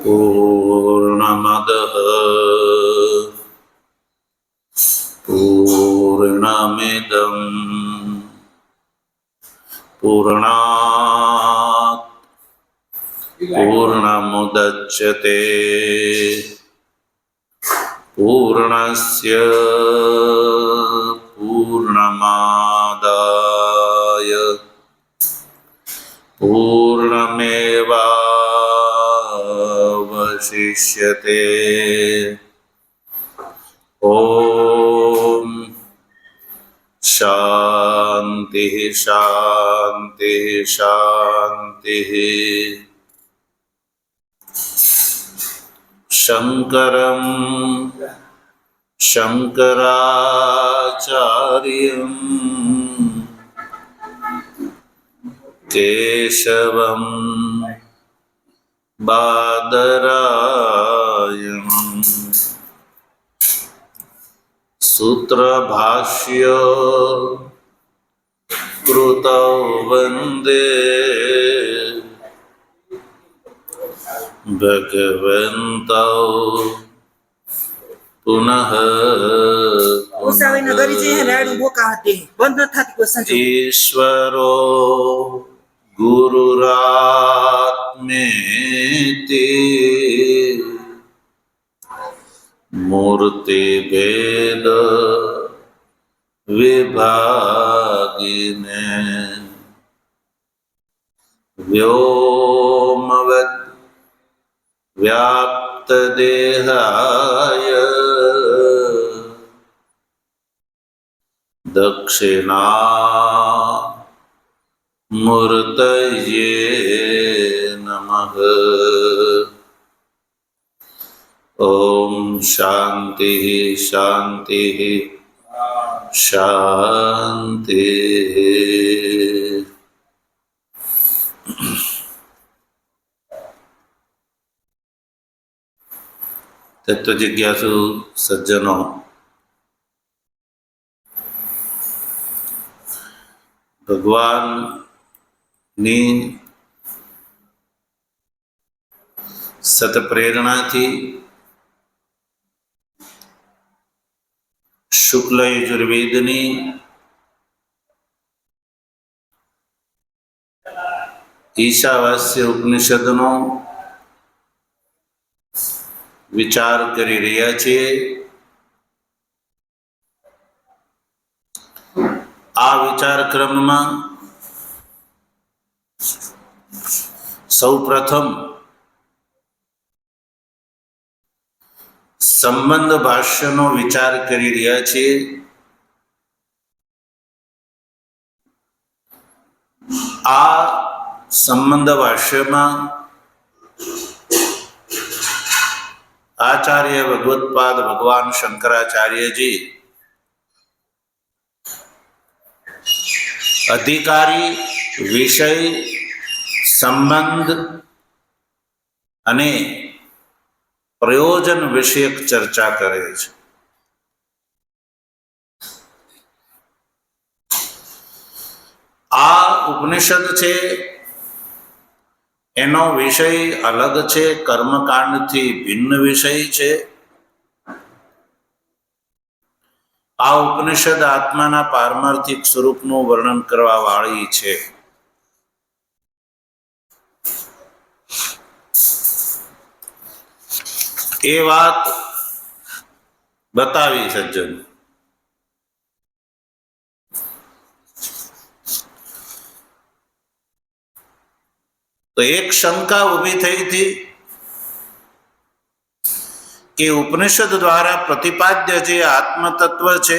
પૂર્ણમદઃ પૂર્ણમિદં પૂર્ણાત પૂર્ણમુદચ્યતે પૂર્ણસ્ય પૂર્ણમાદાય પૂર્ણમેવાવશિષ્યતે. ઓમ શાંતિ શાંતિ શાંતિ. શંકરં શંકરાચાર્યં કેશવં બાદરાયણં સૂત્રભાષ્ય કૃતૌ વંદે ભગવંતૌ પુનઃ ઈશ્વરો ગુરુરાત્મેતિ મૂર્તિભેદ વિભાગિને વ્યોમવદ વ્યાપ્તદેહાય દક્ષિણામૂર્તયે નમઃ. ઓમ શાંતિ શાંતિ શાંતિ. તત્વ જિજ્ઞાસુ સજ્જનો, ભગવાનની સતપ્રેરણાથી શુક્લ યજુર્વેદની ઈશાવાસ્ય ઉપનિષદનો વિચાર કરી રહ્યા છીએ. આ વિચાર ક્રમમાં સૌ પ્રથમ સંબંધ ભાષ્યનો વિચાર કરી રહ્યા છીએ. આ સંબંધ ભાષ્યમાં આચાર્ય ભગવત્પાદ ભગવાન શંકરાચાર્યજી અધિકારી, વિષય, સંબંધ અને પ્રયોજન વિષયક ચર્ચા કરે છે. આ ઉપનિષદ છે એનો વિષય અલગ છે, કર્મકાંડથી ભિન્ન વિષય છે. આ ઉપનિષદ આત્માના પારમાર્થિક સ્વરૂપનું વર્ણન કરવા વાળી છે. એ વાત બતાવી સજ્જન. તો એક શંકા ઊભી થઈ હતી કે ઉપનિષદ દ્વારા પ્રતિપાદ્ય જે આત્મતત્વ છે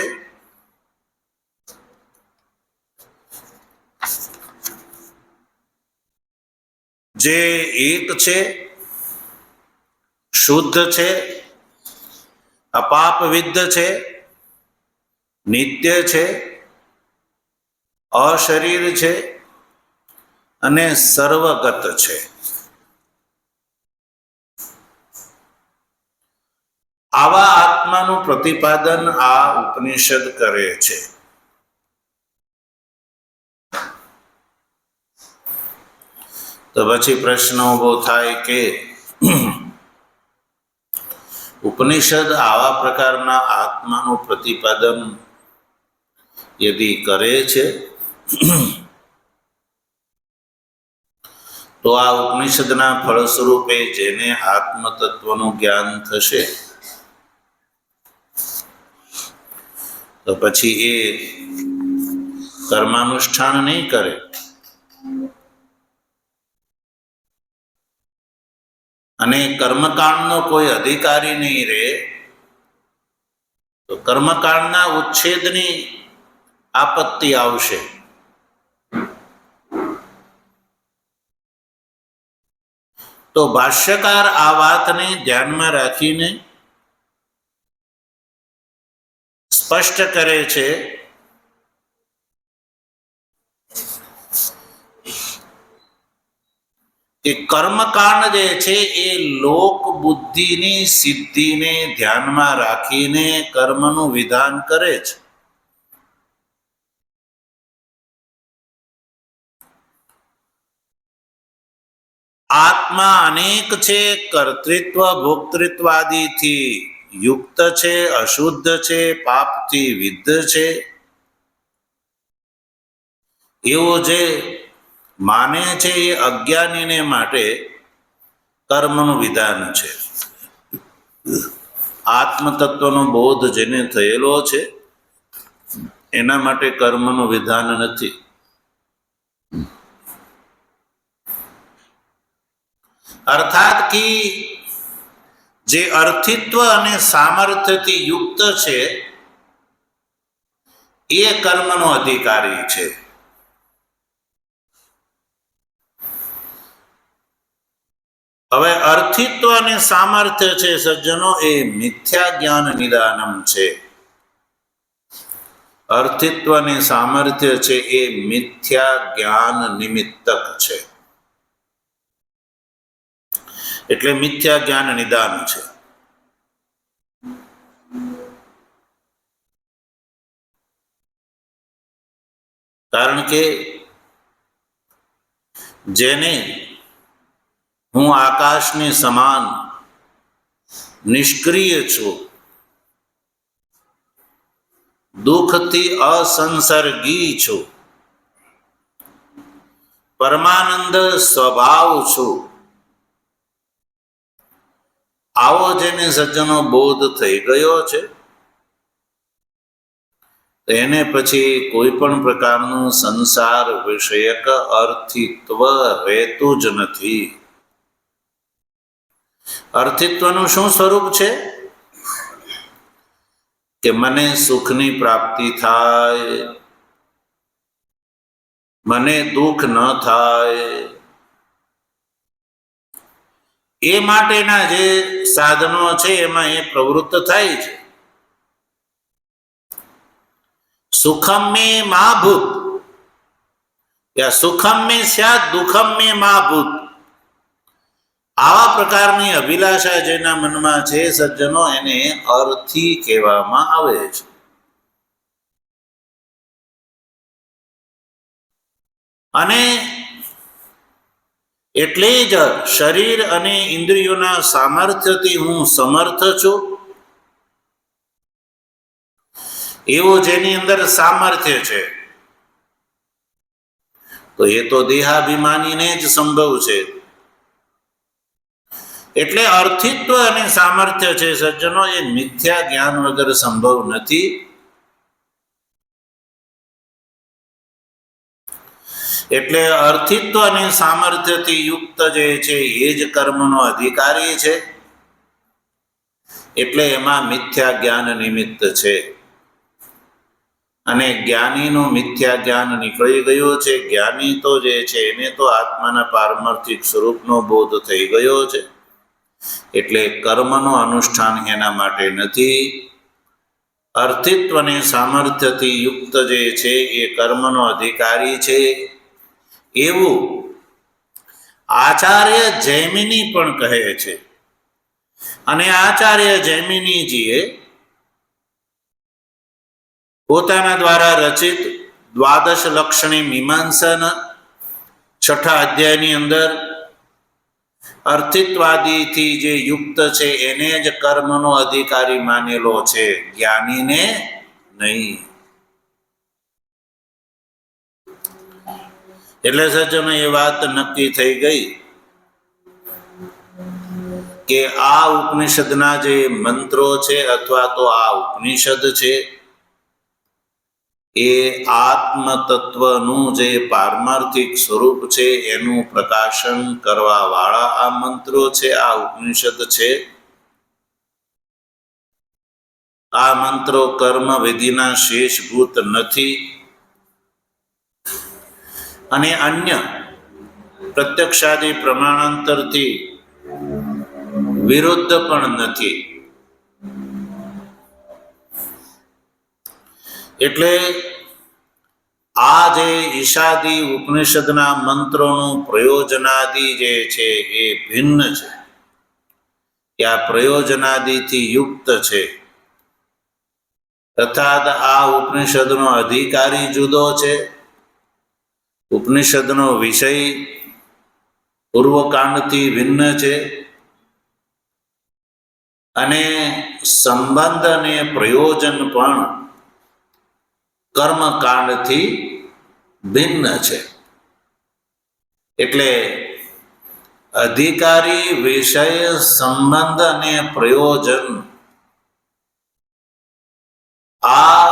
જે એક છે, શુદ્ધ છે, અપાપવિદ્ધ છે, નિત્ય છે, અશરીર છે અને સર્વગત છે. આવા આત્માનું પ્રતિપાદન આ ઉપનિષદ કરે છે. તો પછી પ્રશ્ન ઉભો થાય કે ઉપનિષદ આવા પ્રકારના આત્માનું પ્રતિપાદન યદિ કરે છે તો આ ઉપનિષદના ફળ સ્વરૂપે જેને આત્મતત્વનું જ્ઞાન થશે તો પછી એ કર્માનુષ્ઠાન નહીં કરે, અને કર્મકાંડનો કોઈ અધિકારી નહીં રહે, તો કર્મકાંડના ઉચ્છેદની આપત્તિ આવશે. તો ભાષ્યકાર આ વાતને ધ્યાનમાં રાખીને સ્પષ્ટ કરે છે કે કર્મકાંડ જે છે એ લોક બુદ્ધિની સિદ્ધિને ધ્યાનમાં રાખીને કર્મનું વિધાન કરે છે. આત્મા અનેક છે, કર્તૃત્વ ભોક્તૃત્વાદિથી યુક્ત છે, અશુદ્ધ છે, પાપથી વિદ્ધ છે, એવો જે માને છે એ અજ્ઞાનીને માટે કર્મનું વિધાન છે. આત્મતત્વનો બોધ જેને થયેલો છે એના માટે કર્મનું વિધાન નથી. અર્થાત કે જે અર્થિત્વ અને સામર્થ્યથી યુક્ત છે એ કર્મનો અધિકારી છે. હવે અર્થિત્વ અને સામર્થ્ય છે સજ્જનો એ મિથ્યા જ્ઞાન નિદાનમ છે. અર્થિત્વ અને સામર્થ્ય છે એ મિથ્યા જ્ઞાન નિમિત્તક છે, એટલે મિથ્યા જ્ઞાન નિદાન છે. કારણ કે જેને હું આકાશની સમાન નિષ્ક્રિય છું, દુઃખથી અસંસર્ગી છું, પરમાનંદ સ્વભાવ છું, આવો જેને સજ્જનો બોધ થઈ ગયો છે એને પછી કોઈ પણ પ્રકારનું સંસાર વિષયક અર્થિત્વ રહેતું જ નથી. અર્થિત્વનું શું સ્વરૂપ છે કે મને સુખની પ્રાપ્તિ થાય, મને દુઃખ ન થાય, એ માટેના જે સાધનો છે એમાં એ પ્રવૃત્ત થાય છે. સુખમ મે મા ભૂત યા સુખમ મે સ્યાદ દુઃખમ મે મા ભૂત, આવા પ્રકારની અભિલાષા જેના મનમાં છે સજ્જનો એને અર્થી કહેવામાં આવે છે. અને એટલે જ શરીર અને ઇન્દ્રિયોના સામર્થ્યથી હું સમર્થ છું, એવો જેની અંદર સામર્થ્ય છે તો એ તો દેહાભિમાનીને જ સંભવ છે. એટલે અર્થિત્વ અને સામર્થ્ય છે સજ્જનો એ મિથ્યા જ્ઞાન વગર સંભવ નથી. એટલે અર્થિત્વ અને સામર્થ્યથી યુક્ત જે છે એ જ કર્મનો અધિકારી છે, એટલે એમાં મિથ્યા જ્ઞાન નિમિત્ત છે. અને જ્ઞાનીનું મિથ્યા જ્ઞાન નીકળી ગયું છે. જ્ઞાની તો જે છે એને તો આત્માના પારમાર્થિક સ્વરૂપનો બોધ થઈ ગયો છે, એટલે કર્મનું અનુષ્ઠાન એના માટે નથી. અર્થિત્વ અને સામર્થ્યથી યુક્ત જે છે એ કર્મનો અધિકારી છે, એવું આચાર્ય જૈમિની પણ કહે છે. અને આચાર્ય જૈમિનીજીએ પોતાના દ્વારા રચિત દ્વાદશ લક્ષણી મીમાંસાના 6ઠા અધ્યાયની અંદર અર્થિત્વાદીથી જે યુક્ત છે એને જ કર્મનો અધિકારી માનેલો છે, જ્ઞાનીને નહીં. એટલે સજ્જનો એ વાત નક્કી થઈ ગઈ કે આ ઉપનિષદના જે મંત્રો છે અથવા તો આ ઉપનિષદ છે એ આત્મ તત્વનું જે પારમાર્થિક સ્વરૂપ છે એનું પ્રકાશન કરવા વાળા આ મંત્રો છે, આ ઉપનિષદ છે. આ મંત્રો કર્મ વિધિના શેષભૂત નથી અને અન્ય પ્રત્યક્ષાદિ પ્રમાણાંતરથી વિરુદ્ધ પણ નથી. એટલે આ જે ઈશાદિ ઉપનિષદના મંત્રોનું પ્રયોજનાદિ જે છે એ ભિન્ન છે, કે આ પ્રયોજનાદિથી યુક્ત છે. અર્થાત આ ઉપનિષદનો અધિકારી જુદો છે, ઉપનિષદનો વિષય પૂર્વકાંડથી ભિન્ન છે અને સંબંધ અને પ્રયોજન પણ કર્મકાંડથી ભિન્ન છે. એટલે અધિકારી, વિષય, સંબંધ અને પ્રયોજન આ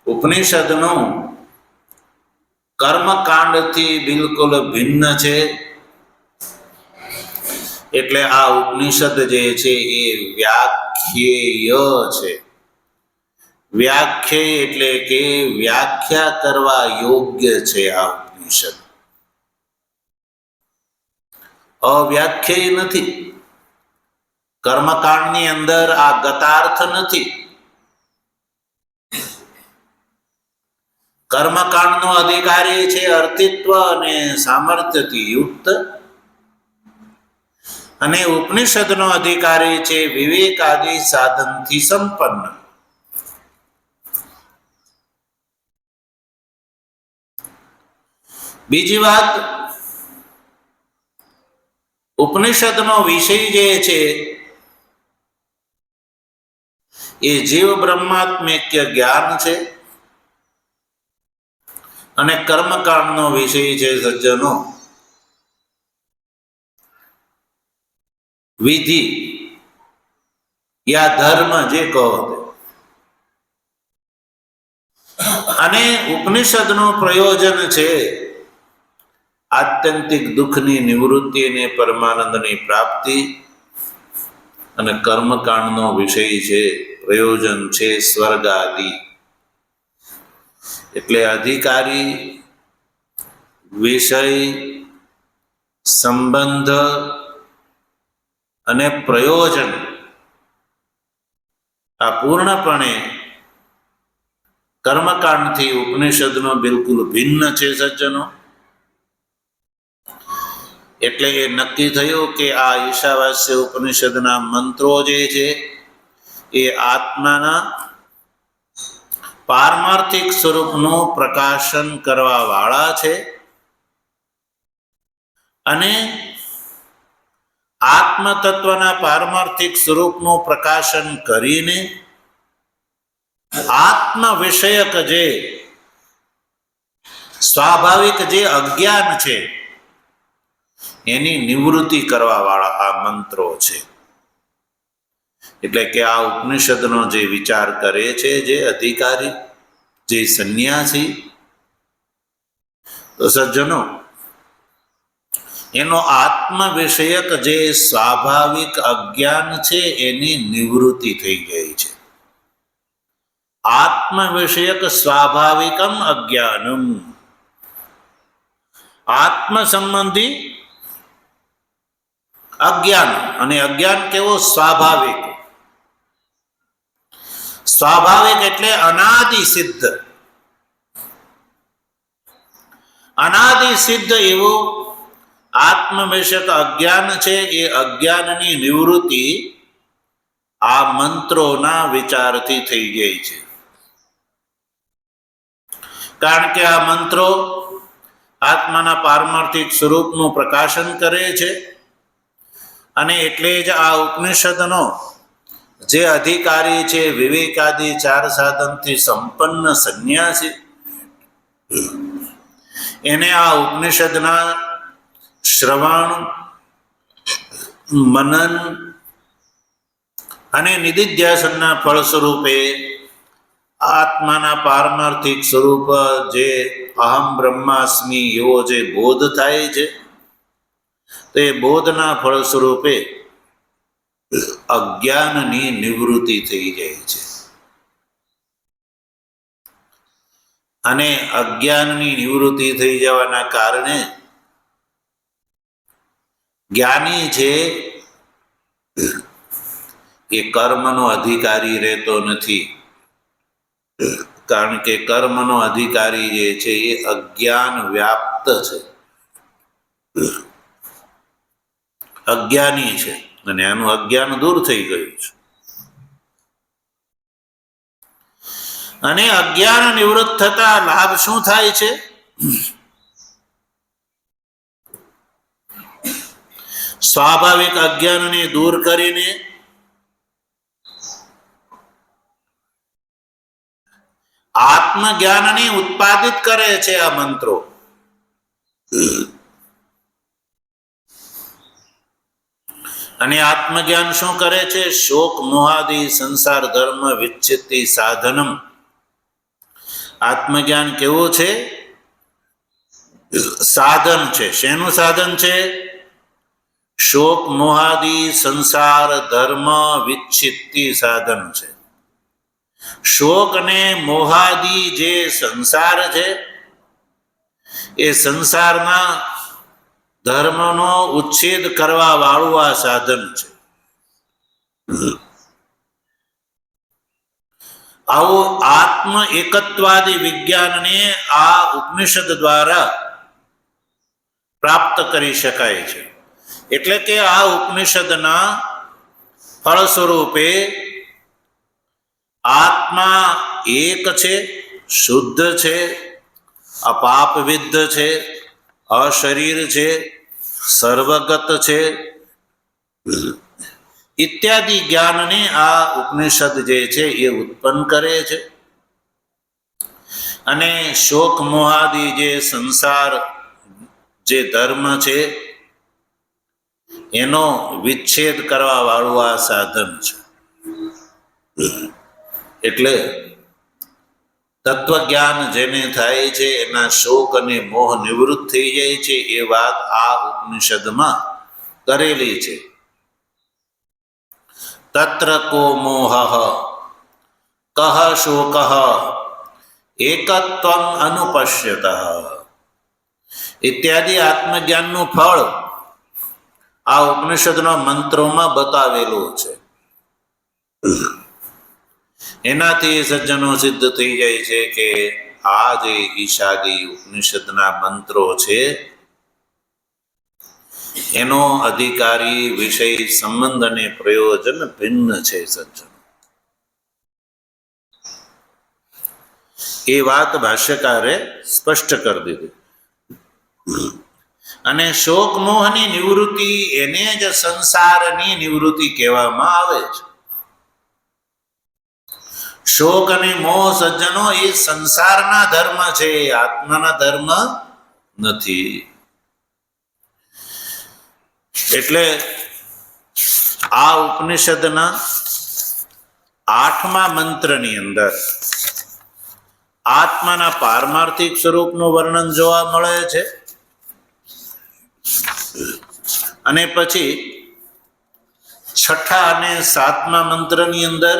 ઉપનિષદનું કર્મકાંડથી બિલકુલ ભિન્ન છે. એટલે આ ઉપનિષદ જે છે એ વ્યાખ્યેય છે. વ્યાખ્યેય એટલે કે વ્યાખ્યા કરવા યોગ્ય છે. આ ઉપનિષદ અવ્યાખ્યેય નથી. કર્મકાંડની અંદર આ ગતાર્થ નથી. કર્મકાંડનો અધિકારી છે અર્થિત્વ અને સામર્થ્યથી યુક્ત, અને ઉપનિષદનો અધિકારી છે વિવેક આદિ સાધનથી સંપન્ન. બીજી વાત, ઉપનિષદનો વિષય જે છે એ જીવ બ્રહ્માત્મૈક્ય જ્ઞાન છે અને કર્મકાંડનો વિષય છે સજ્જનો વિધિ યા ધર્મ જે કહો તે. અને ઉપનિષદનું પ્રયોજન છે આત્યંતિક દુઃખની નિવૃત્તિ અને પરમાનંદની પ્રાપ્તિ, અને કર્મકાંડનો વિષય છે, પ્રયોજન છે સ્વર્ગ આદિ. એટલે અધિકારી, વિષય, સંબંધ અને પ્રયોજન આ પૂર્ણપણે કર્મકાંડથી ઉપનિષદનો બિલકુલ ભિન્ન છે સજ્જનો. એટલે એ નક્કી થયું કે આ ઈશાવાસ્ય ઉપનિષદના મંત્રો જે છે એ આત્માના પારમાર્થિક સ્વરૂપનું પ્રકાશન કરવા વાળા છે, અને આત્મ તત્વના પારમાર્થિક સ્વરૂપનું પ્રકાશન કરીને આત્મ વિષયક જે સ્વાભાવિક જે અજ્ઞાન છે એની નિવૃત્તિ કરવા વાળા આ મંત્રો છે. એટલે કે આ ઉપનિષદનો જે વિચાર કરે છે જે અધિકારી, જે સંન્યાસી, તો સજ્જનો એનો આત્મ વિષયક જે સ્વાભાવિક અજ્ઞાન છે એની નિવૃત્તિ થઈ ગઈ છે. આત્મ વિષયક સ્વાભાવિકમ અજ્ઞાનમ, આત્મ સંબંધી અજ્ઞાન. અને અજ્ઞાન કેવો? સ્વાભાવિક. સ્વાભાવિક એટલે અનાદિ સિદ્ધ. અનાદિ સિદ્ધ એવું આત્મ વિષયક અજ્ઞાન છે. એ અજ્ઞાનની નિવૃત્તિ આ મંત્રોના વિચારથી થઈ જાય છે. કારણ કે આ મંત્રો આત્માના પારમાર્થિક સ્વરૂપનું પ્રકાશન કરે છે અને એટલે જ આ ઉપનિષદનો જે અધિકારી છે, વિવેકાદી 4 સાધનથી સંપન્ન સંન્યાસી, એને આ ઉપનિષદના શ્રવણ, મનન અને નિધિધ્યાસનના ફળ સ્વરૂપે આત્માના પારમાર્થિક સ્વરૂપ જે અહમ બ્રહ્માસ્મિ એવો જે બોધ થાય છે, તે બોધના ફળ સ્વરૂપે અજ્ઞાનની નિવૃત્તિ થઈ જાય છે. અને અજ્ઞાનની નિવૃત્તિ થઈ જવાના કારણે જ્ઞાની છે એ કર્મનો અધિકારી રહેતો નથી. કારણ કે કર્મનો અધિકારી જે છે એ અજ્ઞાન વ્યાપ્ત છે, અજ્ઞાની છે, અને આનું અજ્ઞાન દૂર થઈ ગયું છે. અને અજ્ઞાન નિવૃત્ત થતા લાભ શું થાય છે? સ્વાભાવિક અજ્ઞાનને દૂર કરીને આત્મજ્ઞાનને ઉત્પાદિત કરે છે આ મંત્રો. અને આત્મજ્ઞાન શું કરે છે? શોક મોહાદિ સંસાર ધર્મ વિચ્છિત્તિ સાધનમ. આત્મજ્ઞાન કેવું છે? સાધન છે. શેનું સાધન છે? શોક મોહાદિ સંસાર ધર્મ વિચ્છિત્તિ સાધન છે. શોક અને મોહાદિ જે સંસાર છે, એ સંસારના ધર્મનો ઉચ્છેદ કરવા વાળું આ સાધન છે. આવું આત્મ એકત્વાદી વિજ્ઞાનને આ ઉપનિષદ દ્વારા પ્રાપ્ત કરી શકાય છે. એટલે કે આ ઉપનિષદના ફળ સ્વરૂપે આત્મા એક છે, શુદ્ધ છે, અપાપવિદ્ધ છે, અશરીર છે, સર્વગત છે ઇત્યાદિ જ્ઞાનને આ ઉપનિષદ જે છે એ ઉત્પન્ન કરે છે. અને શોક મોહાદિ જે સંસાર જે ધર્મ છે એનો વિચ્છેદ કરવા વાળું આ સાધન છે. એટલે તત્વજ્ઞાન જેને થાય છે એના શોક અને મોહ નિવૃત્ત થઈ જાય છે, એ વાત આ ઉપનિષદમાં કરેલી છે. તત્ર કો મોહ કહ શોક એકત્વં અનુપશ્યત ઇત્યાદિ આત્મજ્ઞાનનું ફળ આ ઉપનિષદના મંત્રોમાં બતાવેલું છે. એનાથી સજ્જનો સિદ્ધ થઈ જાય છે કે આ જે ઈશાદી ઉપનિષદના મંત્રો છે એનો અધિકારી વિષય સંબંધ અને પ્રયોજન ભિન્ન છે. સજ્જનો એ વાત ભાષ્યકારે સ્પષ્ટ કરી દીધી. અને શોક મોહની નિવૃત્તિ એને જ સંસારની નિવૃત્તિ કહેવામાં આવે છે. શોક અને મોહ સજ્જનો એ સંસારના ધર્મ છે, આત્માના ધર્મ નથી. એટલે આ ઉપનિષદના 8મા મંત્રની અંદર આત્માના પારમાર્થિક સ્વરૂપનું વર્ણન જોવા મળે છે. અને પછી 6ઠા અને 7મા મંત્રની અંદર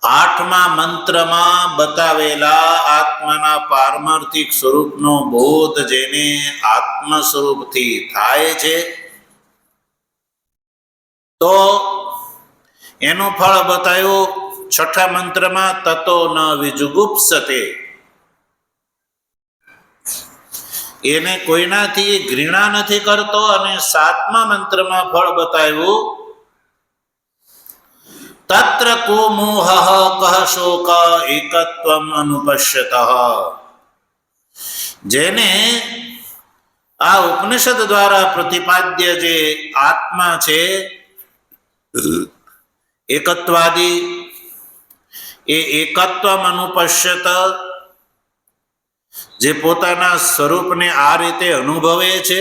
8મા મંત્રમાં બતાવેલા આત્માના પારમાર્થિક સ્વરૂપનો બોધ જેને આત્મ સ્વરૂપથી થાય છે, તો એનું ફળ બતાવ્યું 6ઠા મંત્રમાં તતો ન વિજુગુપ્સતે. એને કોઈનાથી ઘૃણા નથી કરતો. અને 7મા મંત્રમાં ફળ બતાવ્યું તત્ર કો મોહ કહ શોક એકત્વમ અનુપશ્યતઃ. જેને આ ઉપનિષદ દ્વારા પ્રતિપાદ્ય જે આત્મા છે એકત્વાદી, એ એકત્વમ અનુપશ્યત, જે પોતાના સ્વરૂપને આ રીતે અનુભવે છે,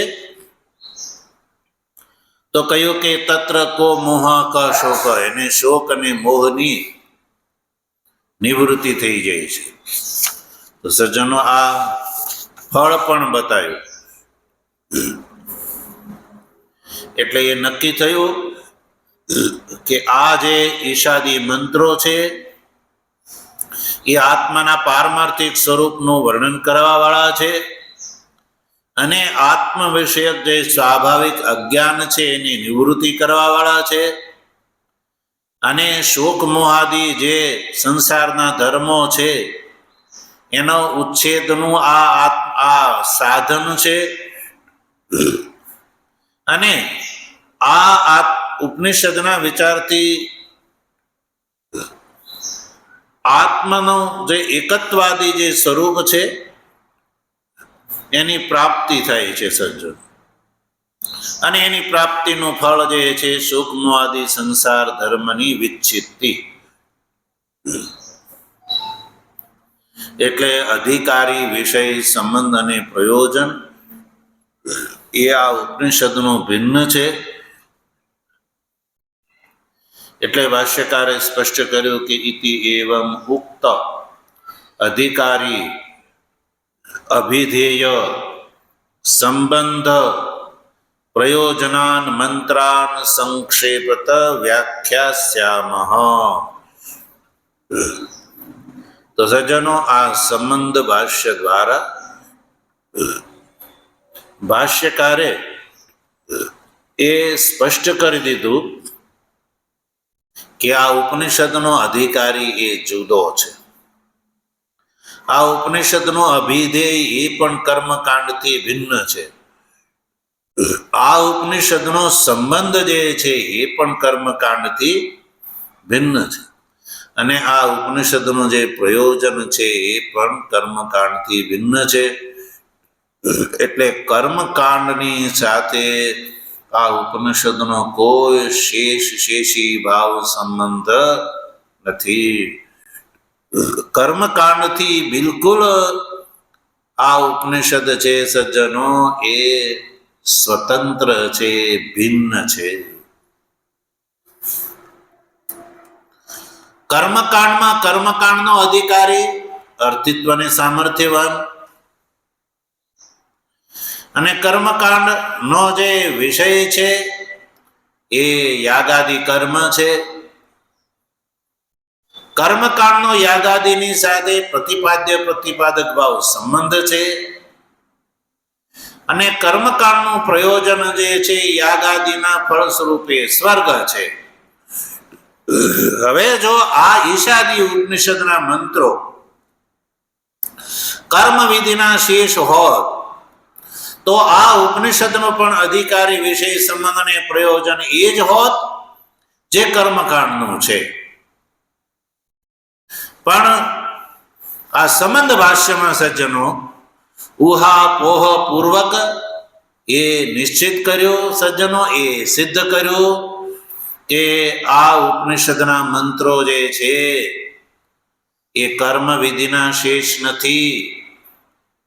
તો કહ્યું કે તત્ર કો મોહ ક શોક, એને શોક અને મોહની નિવૃત્તિ થઈ જાય છે. તો સજ્જનો આ ફળ પણ બતાવ્યું. એટલે એ નક્કી થયું કે આ જે ઈશાદી મંત્રો છે એ આત્માના પારમાર્થિક સ્વરૂપનું વર્ણન કરવા વાળા છે અને આત્મ વિષયક જે સ્વાભાવિક અજ્ઞાન છે એની નિવૃત્તિ કરવા વાળા છે અને શોક મોહાદી જે સંસારના ધર્મો છે એનો ઉચ્છેદનું આ સાધન છે. અને આ ઉપનિષદના વિચારથી આત્માનું જે એકત્વાદી જે સ્વરૂપ છે એની પ્રાપ્તિ થાય છે સજ્જન. અને એની પ્રાપ્તિનું ફળ જે છે સૂક્ષ્મ આદિ સંસાર ધર્મની વિચ્છિત્તિ. એટલે અધિકારી, વિષય, સંબંધ અને પ્રયોજન એ આ ઉપનિષદનું ભિન્ન છે. એટલે ભાષ્યકારે સ્પષ્ટ કર્યું કે ઇતિ એવમ ઉક્ત અધિકારી, અભિધેય, સંબંધ, પ્રયોજનાન મંત્રાન સંક્ષેપત વ્યાખ્યાસ્યામઃ. તો સજ્જનો આ સંબંધ ભાષ્ય દ્વારા ભાષ્યકારે એ સ્પષ્ટ કરી દીધું કે આ ઉપનિષદનો અધિકારી એ જુદો છે. આ ઉપનિષદનો અભિધેય એ પણ કર્મકાંડથી ભિન્ન છે. આ ઉપનિષદનો સંબંધ જે છે એ પણ કર્મકાંડથી ભિન્ન છે. અને આ ઉપનિષદનું જે પ્રયોજન છે એ પણ કર્મકાંડથી ભિન્ન છે. એટલે કર્મકાંડની સાથે આ ઉપનિષદનો કોઈ શેષી ભાવ સંબંધ નથી. કર્મકાંડથી બિલકુલ આ ઉપનિષદ છે સજ્જનો એ સ્વતંત્ર છે, ભિન્ન છે. કર્મકાંડમાં કર્મકાંડનો અધિકારી અર્થિત્વને સામર્થ્યવાન અને કર્મકાંડ નો જે વિષય છે એ યાગાદિ કર્મ છે. કર્મકાંડનો યાગાદિની સાથે પ્રતિપાદ્ય પ્રતિપાદક ભાવ સંબંધ છે અને કર્મકાંડનું પ્રયોજન જે છે યાગાદિના ફળ સ્વર્ગ છે. હવે જો આ ઈશાદી ઉપનિષદના મંત્રો કર્મ વિધિના શેષ હોત તો આ ઉપનિષદનો પણ અધિકારી, વિષય, સંબંધ અને પ્રયોજન એ જ હોત જે કર્મકાંડનું છે. પણ આ સંબંધ ભાષ્યમાં સજ્જનો ઉહાપોહ પૂર્વક એ નિશ્ચિત કર્યો, સજ્જનો એ સિદ્ધ કર્યું કે આ ઉપનિષદના મંત્રો જે છે એ કર્મ વિધિના શેષ નથી,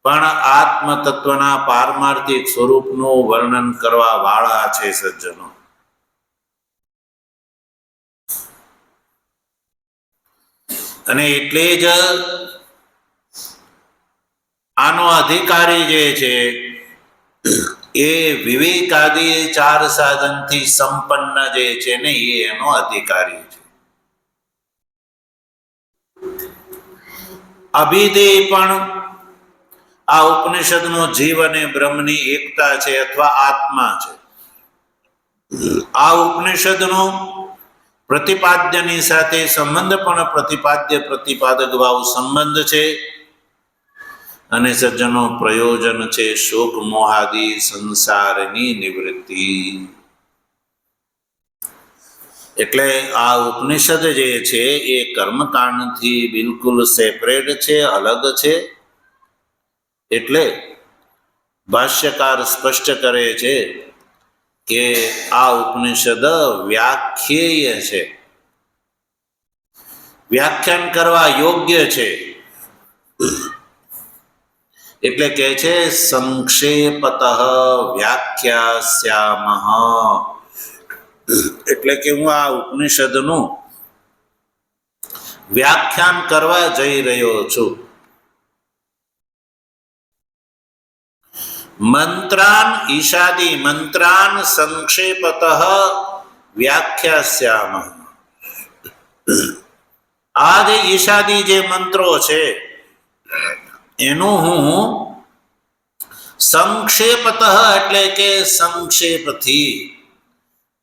પણ આત્મ તત્વના પારમાર્થિક સ્વરૂપનું વર્ણન કરવા વાળા છે સજ્જનો. અને એટલે જ આનો અધિકારી જે છે એ વિવેકાદી 4 સાધનથી સંપન્ન જે છે ને એ એનો અધિકારી છે. અભિધેય પણ આ ઉપનિષદનો જીવ અને બ્રહ્મની એકતા છે અથવા આત્મા છે. આ ઉપનિષદનો પ્રતિપાદ્યની સાથે સંબંધ પણ પ્રતિપાદ્ય પ્રતિપાદક ભાવ સંબંધ છે. અને સજ્જનો પ્રયોજન છે શોક મોહાદી સંસારની નિવૃત્તિ. એટલે આ ઉપનિષદ જે છે એ કર્મકાંડથી બિલકુલ સેપરેટ છે, અલગ છે. એટલે ભાષ્યકાર સ્પષ્ટ કરે છે કે આ ઉપનિષદ વ્યાખ્યેય છે, વ્યાખ્યાન કરવા યોગ્ય છે. એટલે કે છે સંક્ષેપતઃ વ્યાખ્યાસ્યામઃ. એટલે કે હું આ ઉપનિષદનું વ્યાખ્યાન કરવા જઈ રહ્યો છું. મંત્રાન ઈશાદી મંત્રાન સંક્ષેપતઃ વ્યાખ્યાસ્યામઃ. આ જે ઈશાદી જે મંત્રો છે એનું હું સંક્ષેપતઃ એટલે કે સંક્ષેપથી,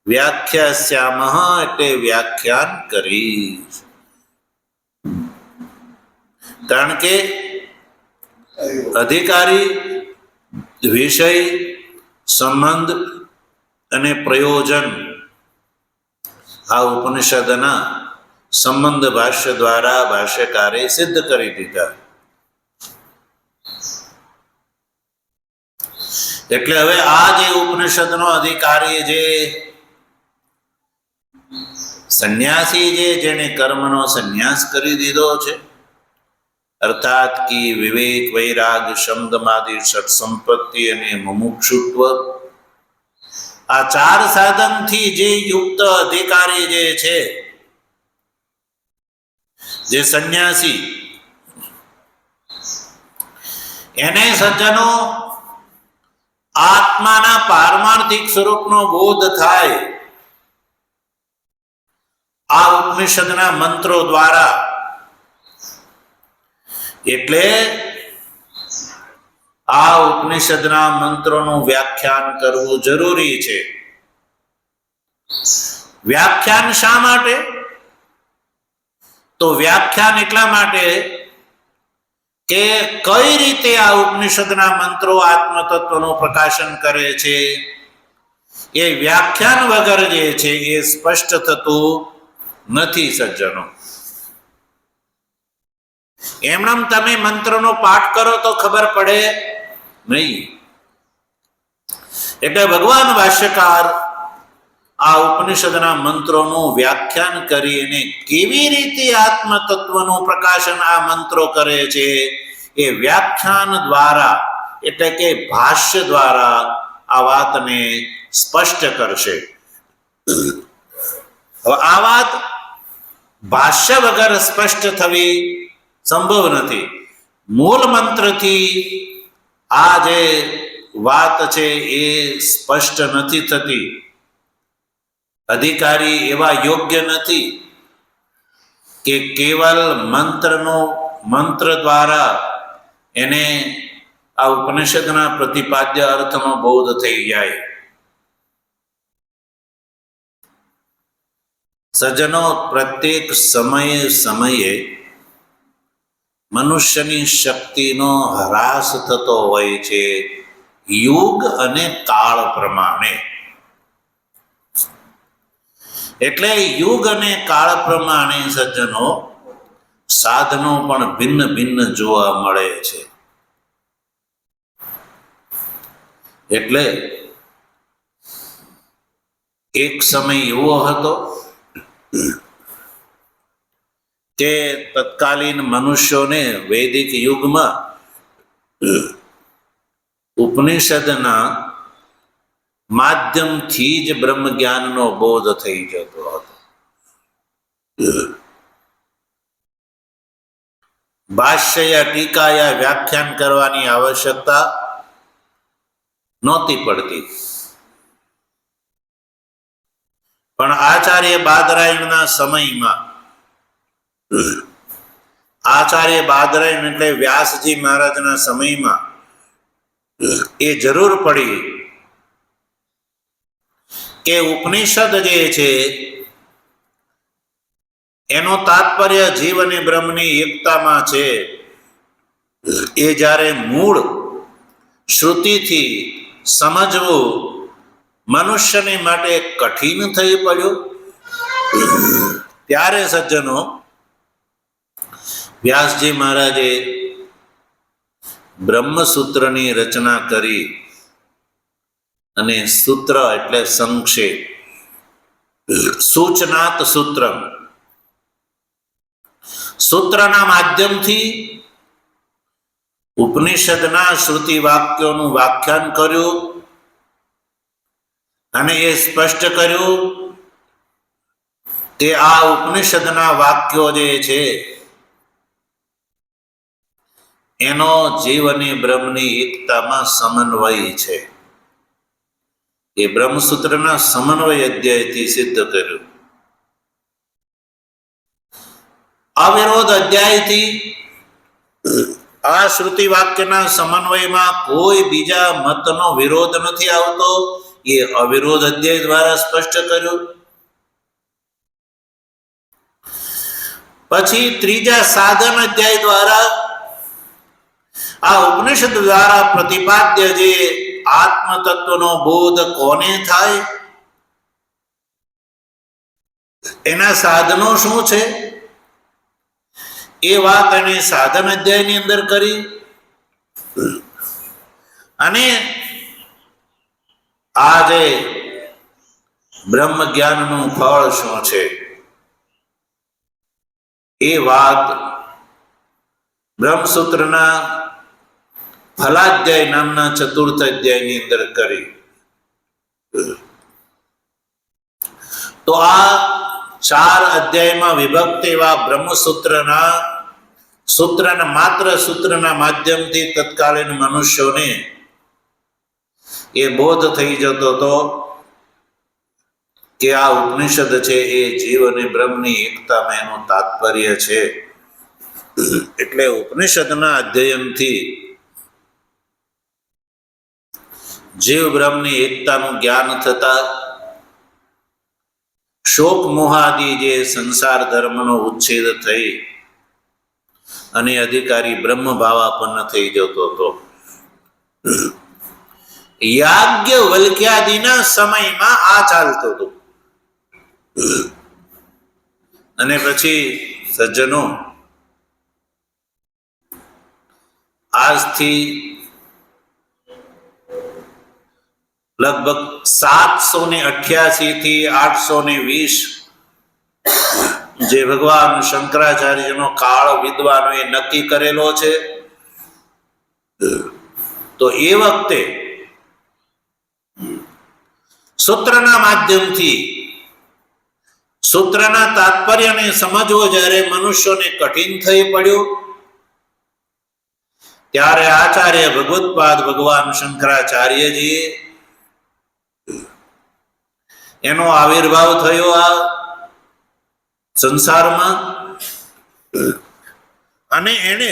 વ્યાખ્યાસ્યામઃ એટલે વ્યાખ્યાન કરીશ. કારણ કે અધિકારી, વિષય, સંબંધ અને પ્રયોજન આ ઉપનિષદના સંબંધ ભાષ્ય દ્વારા ભાષ્યકારે સિદ્ધ કરી દીધા. એટલે હવે આ જે ઉપનિષદનો અધિકારી જે સંન્યાસી છે, જેને કર્મનો સંન્યાસ કરી દીધો છે, અર્થાત કે વિવેક, વૈરાગ, શબ્દમાદિ, ષટ સંપત્તિ અને મુમુક્ષુત્વ, આ ચાર સાધનથી જે યુક્ત અધિકારી જે છે, જે સંન્યાસી, એને સજ્જનો આત્માના પારમાર્થિક સ્વરૂપનો બોધ થાય આ ઉપનિષદના મંત્રો દ્વારા. એટલે આ ઉપનિષદના મંત્રોનું વ્યાખ્યાન કરવું જરૂરી છે. વ્યાખ્યાન શા માટે? તો વ્યાખ્યાન એટલા માટે કે કઈ રીતે આ ઉપનિષદના મંત્રો આત્મતત્વનું પ્રકાશન કરે છે એ વ્યાખ્યાન વગર જે છે એ સ્પષ્ટ થતું નથી સજ્જનો. એમનેમ તમે મંત્રનો પાઠ કરો તો ખબર પડે નહીં. એટલે ભગવાન ભાષ્યકાર આ ઉપનિષદના મંત્રોનું વ્યાખ્યાન કરીને કેવી રીતે આત્મતત્વનું પ્રકાશન આ મંત્રો કરે છે એ વ્યાખ્યાન દ્વારા, એટલે કે ભાષ્ય દ્વારા આ વાતને સ્પષ્ટ કરશે. હવે આ વાત ભાષ્ય વગર સ્પષ્ટ થવી સંભવ નથી. મૂળ મંત્રથી આ જે વાત છે એ સ્પષ્ટ નથી થતી. અધિકારી એવા યોગ્ય નથી કે કેવલ મંત્ર દ્વારા એને આ ઉપનિષદના પ્રતિપાદ્ય અર્થનો બોધ થઈ જાય. સજ્જનો, પ્રત્યેક સમયે મનુષ્યની શક્તિનો હ્રાસ થતો હોય છે, યુગ અને કાળ પ્રમાણે. એટલે યુગ અને કાળ પ્રમાણે સજ્જનો સાધનો પણ ભિન્ન ભિન્ન જોવા મળે છે. એટલે એક સમય એવો હતો કે તત્કાલીન મનુષ્યોને વૈદિક યુગમાં ઉપનિષદના માધ્યમથી જ બ્રહ્મ જ્ઞાનનો બોધ થઈ જતો હતો. ભાષ્ય યા ટીકા યા વ્યાખ્યાન કરવાની આવશ્યકતા નહોતી પડતી. પણ આચાર્ય બાદરાયણના સમયમાં, આચાર્ય બાદરાયણ એટલે વ્યાસજી મહારાજના સમયમાં એ જરૂર પડી કે ઉપનિષદ જે છે એનો તાત્પર્ય જીવ અને બ્રહ્મની એકતામાં છે. એ જ્યારે મૂળ શ્રુતિથી સમજવું મનુષ્યને માટે કઠિન થઈ પડ્યું. ત્યારે સજ્જનો વ્યાસજી મહારાજે બ્રહ્મસૂત્રની રચના કરી અને સૂત્ર એટલે સંક્ષેપ, સૂચનાત સૂત્ર, સૂત્રના માધ્યમથી ઉપનિષદના શ્રુતિ વાક્યોનું વ્યાખ્યાન કર્યું અને એ સ્પષ્ટ કર્યું કે આ ઉપનિષદના વાક્યો જે છે એનો જીવ અને બ્રહ્મની એકતામાં સમન્વય છે. એ બ્રહ્મસૂત્રના સમન્વય અધ્યાયથી સિદ્ધ કર્યું. અવિરોધ અધ્યાયથી આ શ્રુતિ વાક્યના સમન્વયમાં કોઈ બીજા મતનો વિરોધ નથી આવતો. એ અવિરોધ અધ્યાય દ્વારા સ્પષ્ટ કર્યું. પછી ત્રીજા સાધન અધ્યાય દ્વારા આ ઉપનિષદ દ્વારા પ્રતિપાદ્ય જે આત્મ તત્વનો બોધ કોને થાય, એના સાધનો શું છે, એ વાત એને સાધન અધ્યાયની અંદર કરી. અને આ જે બ્રહ્મ જ્ઞાનનું ફળ શું છે એ વાત બ્રહ્મસૂત્રના ફલાધ્યાય નામના ચતુર્થ અધ્યાયની અંદર કરી. તો આ 4 અધ્યાયમાં વિભક્ત એવા બ્રહ્મસૂત્રના માત્ર સૂત્રના માધ્યમથી તત્કાલીન મનુષ્યોને એ બોધ થઈ જતો હતો કે આ ઉપનિષદ છે એ જીવ અને બ્રહ્મની એકતામાં એનું તાત્પર્ય છે. એટલે ઉપનિષદના અધ્યયનથી જીવ બ્રહ્મની એકતાનું જ્ઞાન થતા શોક મોહાદી જે સંસાર ધર્મનો ઉચ્છેદ થઈ અને અધિકારી બ્રહ્મ ભાવાપન્ન થઈ જતો હતો. યાજ્ઞવલ્ક્યાદિના સમયમાં આ ચાલતું હતું. અને પછી સજ્જનો આજથી લગભગ 788 થી 820 જે ભગવાન શંકરાચાર્યનો કાળ વિદ્વાનોએ નક્કી કરેલો છે, તો એ વખતે સૂત્રના માધ્યમથી સૂત્રના તાત્પર્યને સમજવો જ્યારે મનુષ્યોને કઠિન થઈ પડ્યું, ત્યારે આચાર્ય ભગવત્પાદ ભગવાન શંકરાચાર્યજીએ એનો આવિર્ભાવ થયો આ સંસારમાં. અને એને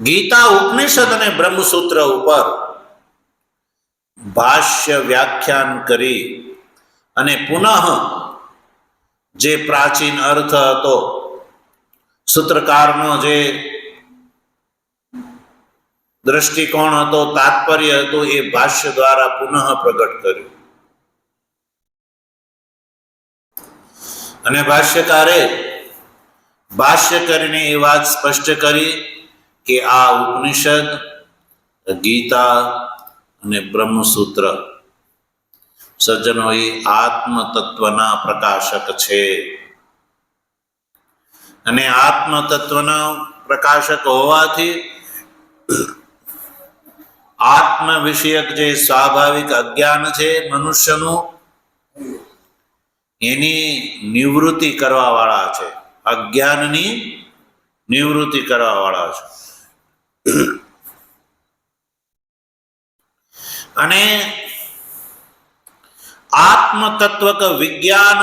ગીતા ઉપનિષદ અને બ્રહ્મસૂત્ર ઉપર ભાષ્ય વ્યાખ્યાન કરી અને પુનઃ જે પ્રાચીન અર્થ હતો, સૂત્રકારનો જે દ્રષ્ટિકોણ હતો, તાત્પર્ય હતું, એ ભાષ્ય દ્વારા પુનઃ પ્રગટ કર્યું. અને ભાષ્યકારે ભાષ્ય કરીને એ વાત સ્પષ્ટ કરી કે આ ઉપનિષદ, ગીતા અને બ્રહ્મસૂત્ર સજ્જનો એ આત્મ તત્વના પ્રકાશક છે. અને આત્મ તત્વના પ્રકાશક હોવાથી આત્મ વિષયક જે સ્વાભાવિક અજ્ઞાન છે મનુષ્યનું, એની નિવૃત્તિ કરવા વાળા છે, અજ્ઞાનની નિવૃત્તિ કરવા વાળા છે. અને આત્મ તત્વક વિજ્ઞાન,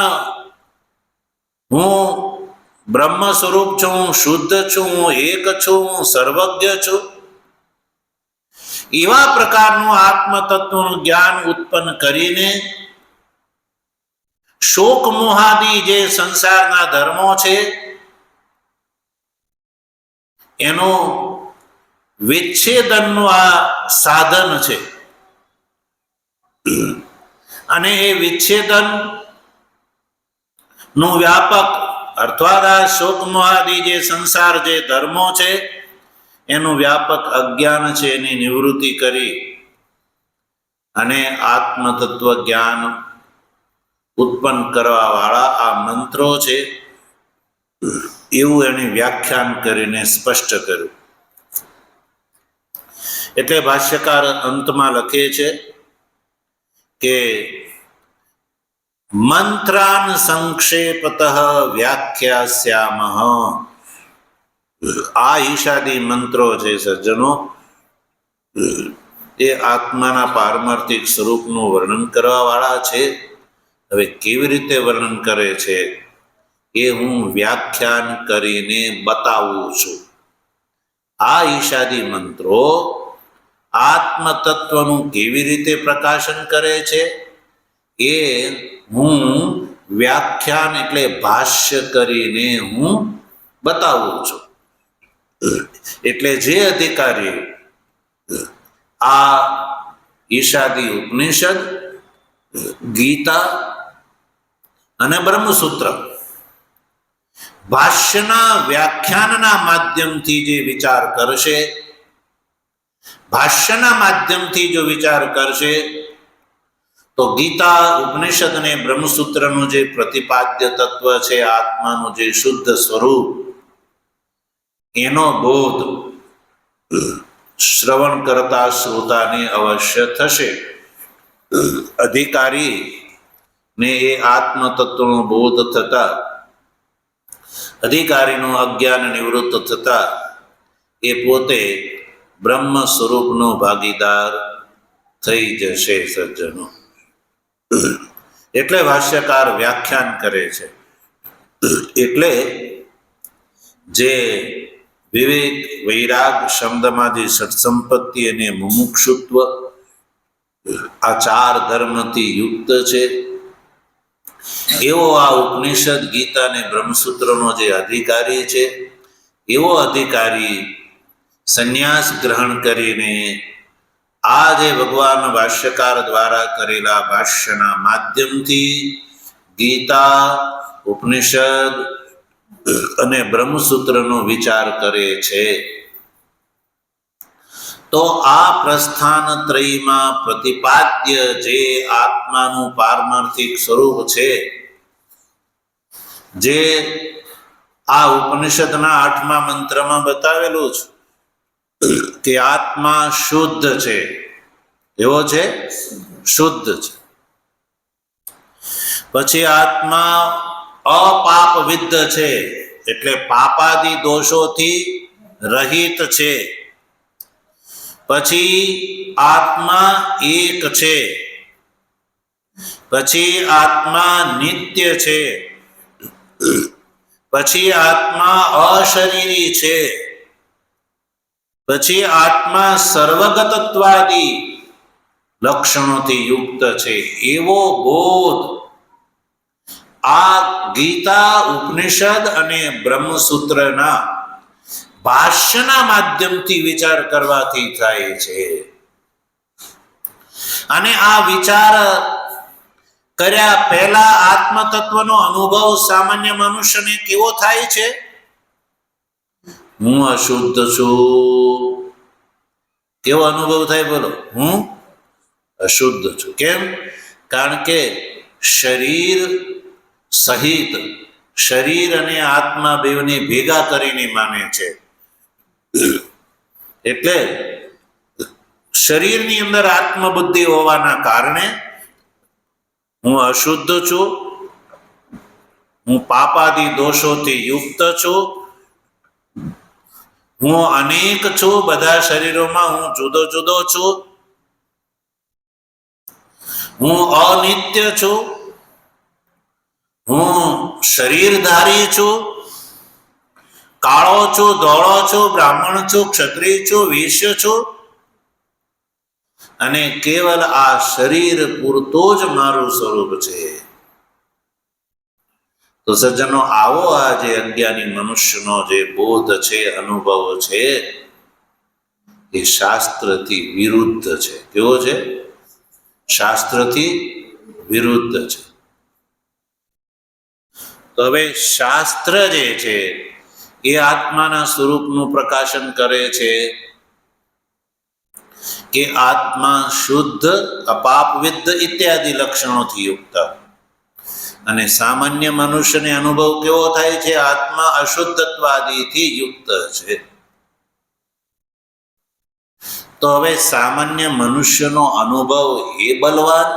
હું બ્રહ્મ સ્વરૂપ છું, હું શુદ્ધ છું, હું એક છું, હું સર્વજ્ઞ છું, એવા પ્રકારનું આત્મ તત્વનું જ્ઞાન ઉત્પન્ન કરીને શોક મોહાદી જે સંસારના ધર્મો છે એનો વિચ્છેદનનું આ સાધન છે. અને એ વિચ્છેદન નું વ્યાપક અર્થાત આ શોક મોહાદી જે સંસાર જે ધર્મો છે એનું વ્યાપક અજ્ઞાન છે એની નિવૃત્તિ કરી અને આત્મ તત્વ જ્ઞાન ઉત્પન્ન કરવા વાળા આ મંત્રો છે એવું એને વ્યાખ્યાન કરીને સ્પષ્ટ કર્યું. એટલે ભાષ્યકાર અંતમાં લખે છે કે મંત્રાન સંક્ષેપતઃ વ્યાખ્યાસ્યામઃ. આ ઈશાદી મંત્રો છે સજ્જનો, એ આત્માના પારમાર્થિક સ્વરૂપનું વર્ણન કરવા વાળા છે. હવે કેવી રીતે વર્ણન કરે છે એ હું વ્યાખ્યાન કરીને બતાવું છું. આ ઈશાદી મંત્રો આત્મ તત્વનું કેવી રીતે પ્રકાશન કરે છે એ હું વ્યાખ્યાન એટલે ભાષ્ય કરીને હું બતાવું છું. એટલે જે અધિકારી આ ઈશાદી ઉપનિષદ, ગીતા અને બ્રહ્મસૂત્ર ભાષ્યના વ્યાખ્યાનના માધ્યમથી જે વિચાર કરશે, ભાષ્યના માધ્યમથી જો વિચાર કરશે તો ગીતા, ઉપનિષદ અને બ્રહ્મસૂત્રનું જે પ્રતિપાદ્ય તત્વ છે, આત્માનું જે શુદ્ધ સ્વરૂપ, એનો બોધ શ્રવણ કરતા શ્રોતાને અવશ્ય થશે. અધિકારી ને એ આત્મ તત્વનો બોધ થતા, અધિકારીનું અજ્ઞાન નિવૃત્ત થતા એ પોતે બ્રહ્મ સ્વરૂપનો ભાગીદાર થઈ જશે સજ્જનો. એટલે ભાષ્યકાર વ્યાખ્યાન કરે છે. એટલે જે વિવેક, વૈરાગ, શબ્દમાદી સત્સંપત્તિ અને મુમુક્ષુત્વ આ ચાર ધર્મથી યુક્ત છે એવો આ ઉપનિષદ, ગીતા અને બ્રહ્મસૂત્રનો જે અધિકારી છે એવો અધિકારી સંન્યાસ ગ્રહણ કરીને આ જે ભગવાન ભાષ્યકાર દ્વારા કરેલા ભાષ્યના માધ્યમથી ગીતા, ઉપનિષદ અને બ્રહ્મસૂત્રનો વિચાર કરે છે. તો આ પ્રસ્થાન ત્રયમાં પ્રતિપાદ્ય જે આત્માનું પારમાર્થિક સ્વરૂપ છે, જે આ ઉપનિષદના 8મા મંત્રમાં બતાવેલું છે કે આત્મા શુદ્ધ છે. એવો છે? શુદ્ધ છે. પછી આત્મા અપાપ વિદ્ધ છે, એટલે પાપાદી દોષોથી રહિત છે. પછી આત્મા એક છે. પછી આત્મા નિત્ય છે. પછી આત્મા અશરીરી છે. પછી આત્મા સર્વગતત્વાદી લક્ષણોથી યુક્ત છે. એવો બોધ આ ગીતા, ઉપનિષદ અને બ્રહ્મસૂત્રના ભાષ્યના માધ્યમથી વિચાર કરવાથી થાય છે. અને આ વિચાર કર્યા પહેલા આત્મ તત્વનો અનુભવ સામાન્ય મનુષ્યને કેવો થાય છે? હું અશુદ્ધ છું. કેવો અનુભવ થાય બોલો? હું અશુદ્ધ છું. કેમ? કારણ કે શરીર સહિત શરીર અને આત્મા બેવને ભેગા કરીને માને છે. એટલે શરીરની અંદર આત્મબુદ્ધિ હોવાના કારણે હું અશુદ્ધ છું, હું પાપાદી દોષોથી યુક્ત છું, હું અનેક છું, બધા શરીરોમાં હું જુદો જુદો છું, હું અનિત્ય છું, હું શરીરધારી છું, કાળો છું, ધોળો છું, બ્રાહ્મણ છું, ક્ષત્રિય છું, વૈશ્ય છું, અને કેવલ આ શરીર પૂરતો જ મારું સ્વરૂપ છે. તો સજ્જનો, આવો આ જે અજ્ઞાની મનુષ્યનો જે બોધ છે, અનુભવ છે, એ શાસ્ત્રથી વિરુદ્ધ છે. કેવો છે? શાસ્ત્રથી વિરુદ્ધ છે. તો હવે શાસ્ત્ર જે છે એ આત્માના સ્વરૂપનું પ્રકાશન કરે છે કે આત્મા શુદ્ધ, અપાપવિદ્ધ ઇત્યાદિ લક્ષણોથી યુક્ત. અને સામાન્ય મનુષ્યને અનુભવ કેવો થાય છે? આત્મા અશુદ્ધત્વાદિથી યુક્ત છે. તો હવે સામાન્ય મનુષ્યનો અનુભવ એ બલવાન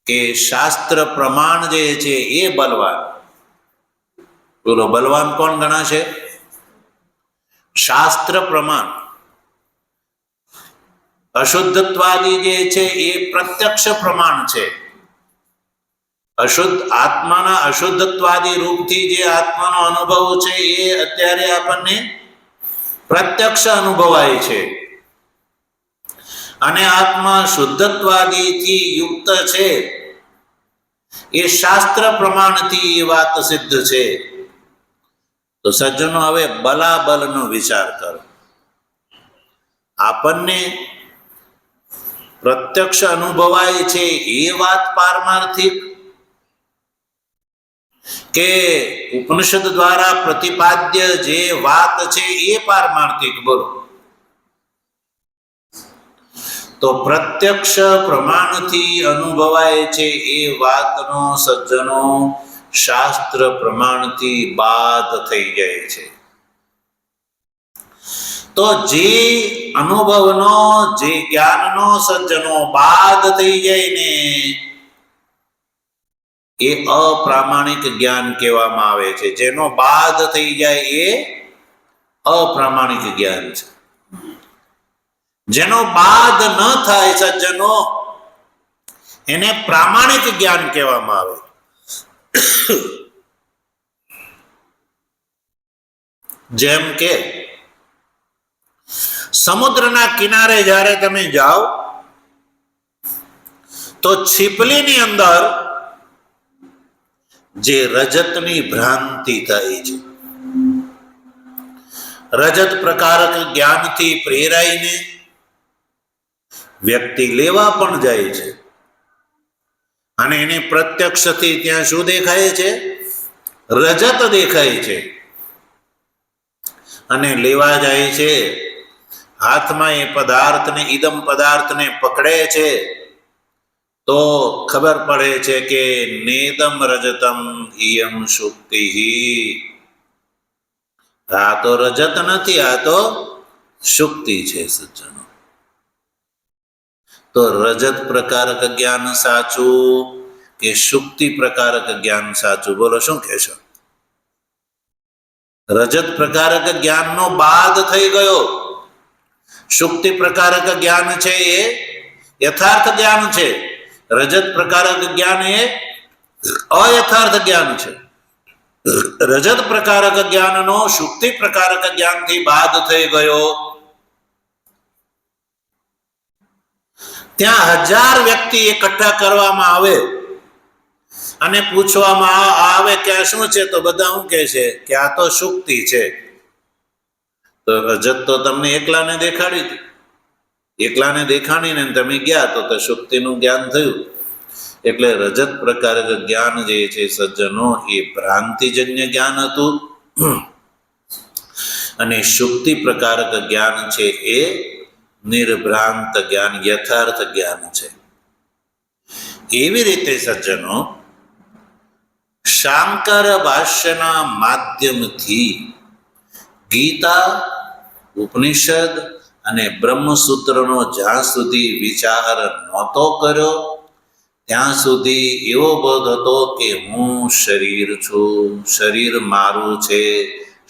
કે શાસ્ત્ર પ્રમાણ જે છે એ બલવાન? બોલો, બલવાન કોણ ગણાશે? શાસ્ત્ર પ્રમાણ. અશુદ્ધત્વાદી જે છે એ પ્રત્યક્ષ પ્રમાણ છે. અશુદ્ધ આત્માના અશુદ્ધત્વાદી રૂપથી જે આત્માનો અનુભવ છે એ અત્યારે આપણને પ્રત્યક્ષ અનુભવાય છે. અને આત્મા શુદ્ધત્વાદીથી યુક્ત છે એ શાસ્ત્ર પ્રમાણથી એ વાત સિદ્ધ છે. તો સજ્જનો, હવે બલાબલનો વિચાર કરો. આપણને પ્રત્યક્ષ અનુભવાય છે એ વાત પારમાર્થિક કે ઉપનિષદ દ્વારા પ્રતિપાદ્ય જે વાત છે એ પારમાર્થિક? બોલો. તો પ્રત્યક્ષ પ્રમાણથી અનુભવાય છે એ વાતનો સજ્જનો શાસ્ત્ર પ્રમાણથી બાદ થઈ જાય છે. તો જે અનુભવનો, જે જ્ઞાનનો સજ્જનો બાદ થઈ જાય ને એ અપ્રામાણિક જ્ઞાન કહેવામાં આવે છે. જેનો બાદ થઈ જાય એ અપ્રામાણિક જ્ઞાન છે. જેનો બાદ ન થાય સજ્જનો એને પ્રામાણિક જ્ઞાન કહેવામાં આવે. જેમ કે સમુદ્રના કિનારે જ્યારે તમે જાઓ તો છીપલીની અંદર જે રજતની ભ્રાંતિ થાય છે, રજત પ્રકારક જ્ઞાનથી પ્રેરાઈને વ્યક્તિ લેવા પણ જાય છે. અને એને પ્રત્યક્ષથી ત્યાં શું દેખાય છે? રજત દેખાય છે. અને લેવા જાય છે. હાથમાં એ પદાર્થને, ઇદમ પદાર્થને પકડે છે તો ખબર પડે છે કે નેદમ રજતમ ઇયમ શુક્તિ. આ તો રજત નથી, આ તો શુક્તિ છે સજ્જનો. તો રજત પ્રકારક જ્ઞાન સાચું કે શુક્તિ પ્રકારક જ્ઞાન સાચું? બોલો, શું કહેશો? રજત પ્રકારક જ્ઞાનનો બાદ થઈ ગયો. શુક્તિ પ્રકારક જ્ઞાન છે એ યથાર્થ જ્ઞાન છે. રજત પ્રકારક જ્ઞાન એ અયથાર્થ જ્ઞાન છે. રજત પ્રકારક જ્ઞાનનો શુક્તિ પ્રકારક જ્ઞાનથી બાદ થઈ ગયો. ત્યાં 1000 વ્યક્તિ એકઠા કરવામાં આવે અને પૂછવામાં આવે કે આ શું છે? તો બધા શું કહે છે કે આ તો શુક્તિ છે. તો રજત તો તમને એકલાને દેખાડી હતી. એકલાને દેખાડીને તમે ગયા તો શુક્તિનું જ્ઞાન થયું. એટલે રજત પ્રકારક જ્ઞાન જે છે સજ્જનો એ ભ્રાંતિજન્ય જ્ઞાન હતું. અને શુક્તિ પ્રકારક જ્ઞાન છે એ નિર્ભ્રાંત જ્ઞાન, યથાર્થ જ્ઞાન છે. એવી રીતે સજ્જનો શાંકર ભાષ્યના માધ્યમથી ગીતા, ઉપનિષદ અને બ્રહ્મસૂત્રનો જ્યાં સુધી વિચાર નહોતો કર્યો ત્યાં સુધી એવો બોધ હતો કે હું શરીર છું, શરીર મારું છે,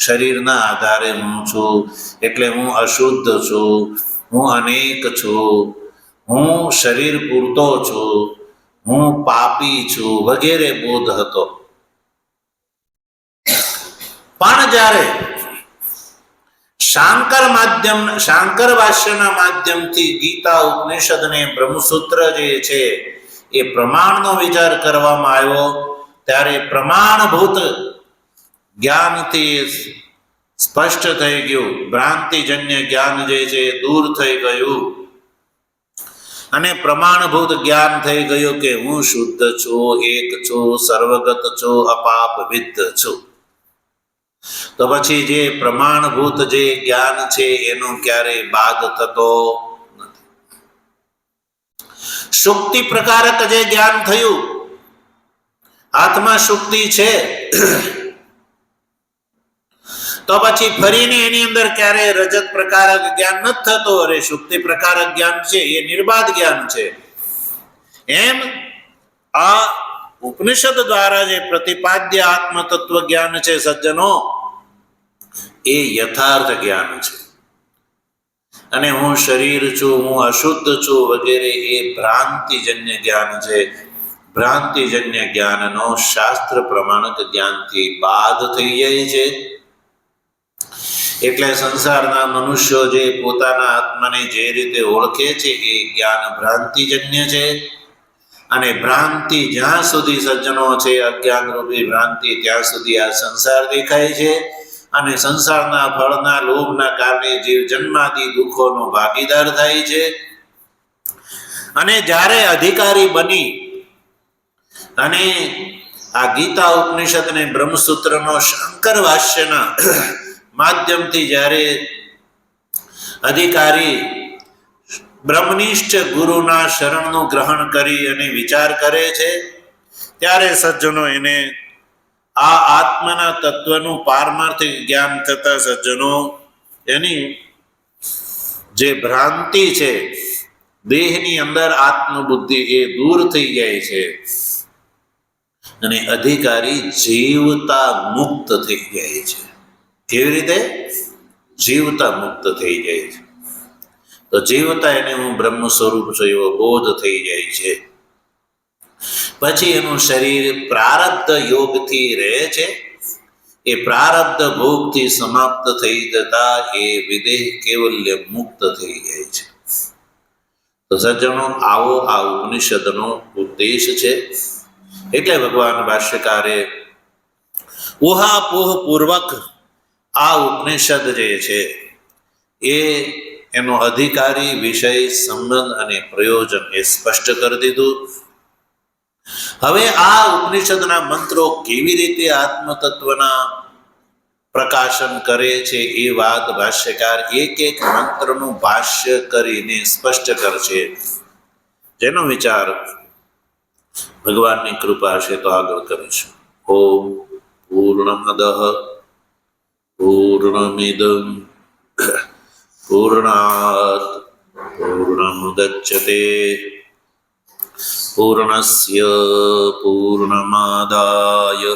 શરીરના આધારે હું છું, એટલે હું અશુદ્ધ છું, હું અનેક છું, હું શરીર પૂરતો છું, હું પાપી છું વગેરે બોધ હતો. પણ જ્યારે શાંકર ભાષ્યના માધ્યમથી ગીતા, ઉપનિષદ અને બ્રહ્મસૂત્ર જે છે એ પ્રમાણનો વિચાર કરવામાં આવ્યો ત્યારે પ્રમાણભૂત જ્ઞાનથી સ્પષ્ટ થઈ ગયું. ભ્રાંતિજન્ય જ્ઞાન જે છે દૂર થઈ ગયું અને પ્રમાણભૂત જ્ઞાન થઈ ગયું કે હું શુદ્ધ છું, એક છું, સર્વગત છું, અપાપ વિદ્ધ છું. તો પછી જે પ્રમાણભૂત જે જ્ઞાન છે એનો ક્યારેય બાદ થતો નથી. શુક્તિ પ્રકારક જે જ્ઞાન થયું, હાથમાં શુક્તિ છે, તો પછી ફરીને એની અંદર ક્યારે રજત પ્રકારક જ્ઞાન નથી થતો. અરે શુક્તિ પ્રકારક જ્ઞાન છે એ નિર્બાધ જ્ઞાન છે. એમ આ ઉપનિષદ દ્વારા જે પ્રતિપાદ્ય આત્મ તત્વ જ્ઞાન છે સજ્જનો, એ યથાર્થ જ્ઞાન છે. અને હું શરીર છું, હું અશુદ્ધ છું વગેરે એ ભ્રાંતિજન્ય જ્ઞાન છે. ભ્રાંતિજન્ય જ્ઞાનનો શાસ્ત્ર પ્રમાણક જ્ઞાનથી બાદ થઈ જાય છે. એટલે સંસારના મનુષ્યો જે પોતાના આત્માને જે રીતે ઓળખે છે એ જ્ઞાન ભ્રાંતિજન્ય છે. અને ભ્રાંતિ જ્યાં સુધી સજ્જનો છે, અજ્ઞાન રૂપી ભ્રાંતિ, ત્યાં સુધી આ સંસાર દેખાય છે. અને સંસારના ફળના લોભના કારણે જીવ જન્માદી દુઃખોનો ભાગીદાર થાય છે. અને જ્યારે અધિકારી બની અને આ ગીતા ઉપનિષદ ને બ્રહ્મસૂત્રનો શંકર ભાષ્યના માધ્યમથી જ્યારે અધિકારી બ્રહ્મનિષ્ઠ ગુરુના શરણનું ગ્રહણ કરી અને વિચાર કરે છે, ત્યારે સજ્જનો એને આ આત્માના તત્વનું પારમાર્થિક જ્ઞાન થતા સજ્જનો એની જે ભ્રાંતિ છે દેહની અંદર આત્મબુદ્ધિ એ દૂર થઈ જાય છે. અને અધિકારી જીવતા મુક્ત થઈ જાય છે. કેવી રીતે? જીવતા મુક્ત થઈ જાય છે. તો જીવતા એને હું બ્રહ્મ સ્વરૂપ છું એવો બોધ થઈ જાય છે. પછી એનું શરીર પ્રારબ્ધ યોગથી રહે છે. એ પ્રારબ્ધ ભોગથી સમાપ્ત થઈ જતા એ વિદેહ કેવલ્ય મુક્ત થઈ જાય છે. તો સજ્જનો આવો આ ઉપનિષદનો ઉદ્દેશ છે. એટલે ભગવાન ભાષ્યકારે ઊહાપોહ પૂર્વક આ ઉપનિષદ જે છે એ એનો અધિકારી વિષય, સંબંધ અને પ્રયોજન એ સ્પષ્ટ કરી દીધું. હવે આ ઉપનિષદના મંત્રો કેવી રીતે આત્મતત્વના પ્રકાશન કરે છે એ વાત ભાષ્યકાર એક એક મંત્રનું ભાષ્ય કરીને સ્પષ્ટ કરશે. જેનો વિચાર ભગવાનની કૃપા છે તો આગળ કરીશું. ઓમ પૂર્ણમદઃ પૂર્ણમિદં પૂર્ણાત પૂર્ણમુદચ્યતે પૂર્ણસ્ય પૂર્ણમાદાય